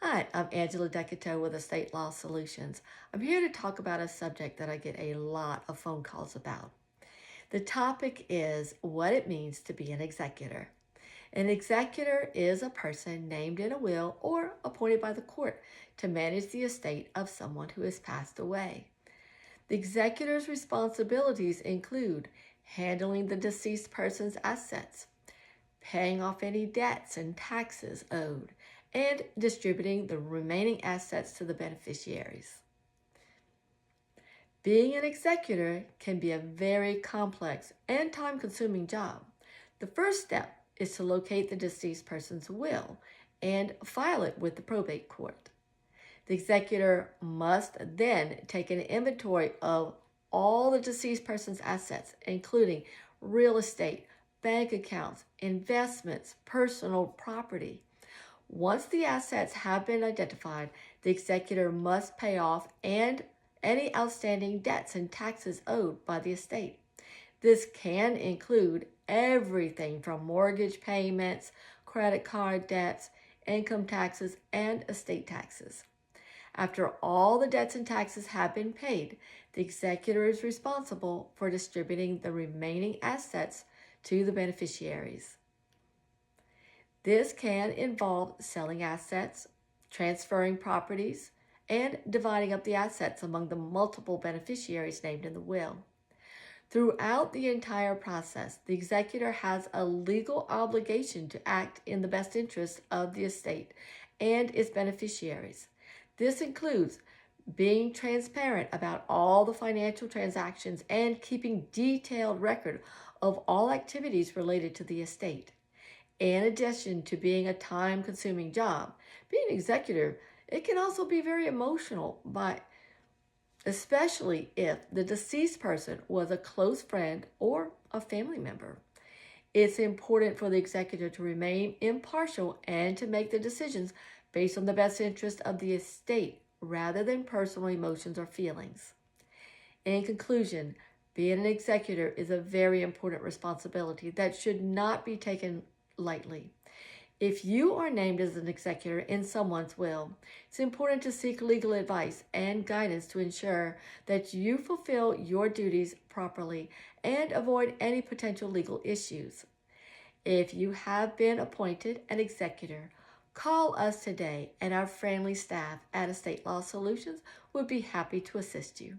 Hi, I'm Angela Decoteau with Estate Law Solutions. I'm here to talk about a subject that I get a lot of phone calls about. The topic is what it means to be an executor. An executor is a person named in a will or appointed by the court to manage the estate of someone who has passed away. The executor's responsibilities include handling the deceased person's assets, paying off any debts and taxes owed, and distributing the remaining assets to the beneficiaries. Being an executor can be a very complex and time-consuming job. The first step is to locate the deceased person's will and file it with the probate court. The executor must then take an inventory of all the deceased person's assets, including real estate, bank accounts, investments, personal property. Once the assets have been identified, the executor must pay off any outstanding debts and taxes owed by the estate. This can include everything from mortgage payments, credit card debts, income taxes, and estate taxes. After all the debts and taxes have been paid, the executor is responsible for distributing the remaining assets to the beneficiaries. This can involve selling assets, transferring properties, and dividing up the assets among the multiple beneficiaries named in the will. Throughout the entire process, the executor has a legal obligation to act in the best interest of the estate and its beneficiaries. This includes being transparent about all the financial transactions and keeping detailed record of all activities related to the estate. In addition to being a time-consuming job, being an executor, it can also be very emotional, especially if the deceased person was a close friend or a family member. It's important for the executor to remain impartial and to make the decisions based on the best interest of the estate rather than personal emotions or feelings. In conclusion, being an executor is a very important responsibility that should not be taken lightly. If you are named as an executor in someone's will, it's important to seek legal advice and guidance to ensure that you fulfill your duties properly and avoid any potential legal issues. If you have been appointed an executor, call us today and our friendly staff at Estate Law Solutions would be happy to assist you.